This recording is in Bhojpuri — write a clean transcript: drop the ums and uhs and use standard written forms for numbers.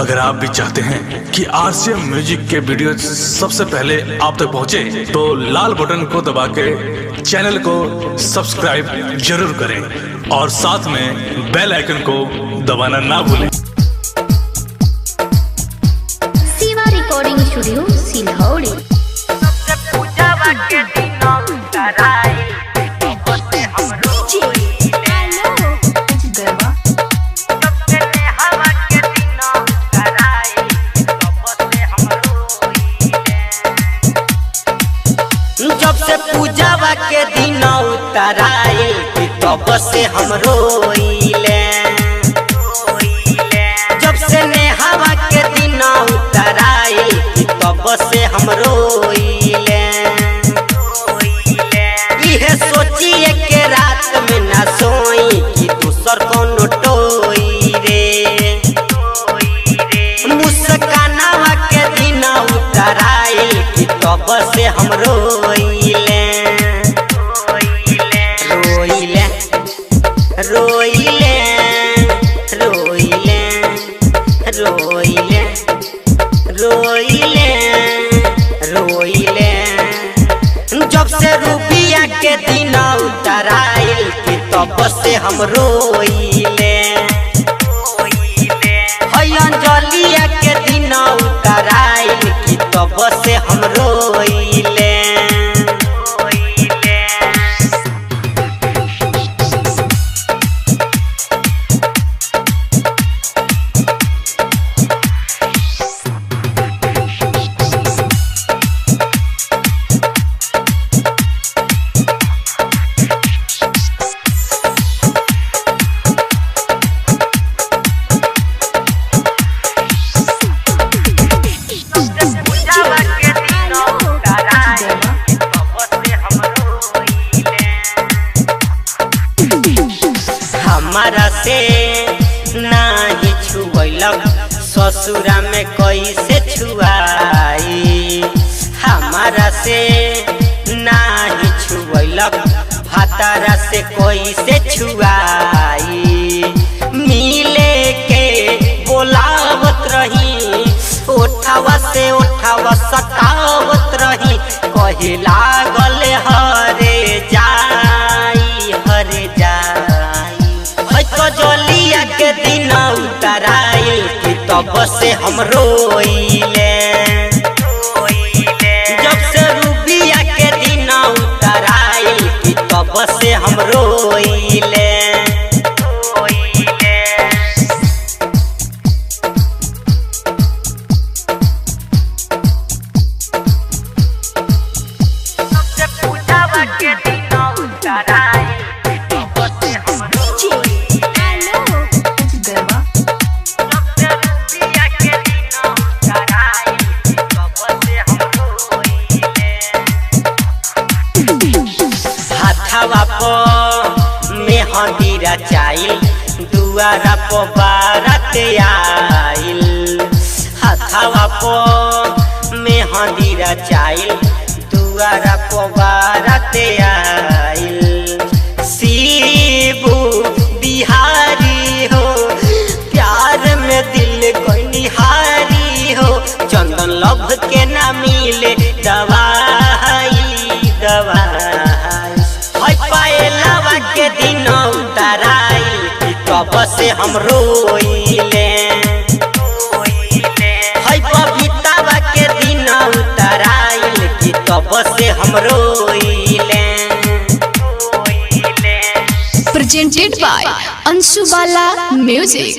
अगर आप भी चाहते हैं कि आरसीएम म्यूजिक के वीडियो सबसे पहले आप तक पहुंचे, तो लाल बटन को दबा के चैनल को सब्सक्राइब जरूर करें और साथ में बेल आइकन को दबाना ना भूलें। Shiva recording studio Silaudi. जब से पूजावा के दिन उतराए तब से हम रोइले, जब से नेहावा के दिन उतराए तब से हम रोइले। इहे सोचिए के रात में ना सोई कि दूसर कौन टोई रे। मुस्कानावा के दिन उतराए तब से हम रोइले रोइले रोइले रोइले रोइले रोइले रोइले। जब से रुपया के दिन उतराइल तब से हम रोइले। अंजलिया के दिन उतराइल तब से हम रोइले। हमारा से नाही छुअलक ससुरा में कैसे छुआई। हमारा से नाही छुअलक भातारा से कैसे छुआई। मिले के बोलावत रही, ओठावा से ओठावा सतावत रही, कहे लागल हरे जाई हरे जाई। जलिया के दिन उतराइल तब से हम रोइले। जब से रुपया के दिन उतराइल तब से हम रोइले। हवा पर मेहंदी रचाइल दुआरा पर बारात आइल। हवा पर मेहंदी रचाइल दुआरा पर बारात आइल। शिबू बिहारी हो प्यार में दिल कोई निहारी हो। चंदन लभ के ना मिले दवाई दवाई। पायलावा के दिन उतराइल तब से हम रोइले। बबीतावा के दिन उतराइल तब से हम रोइले। Presented by Anshubala Music।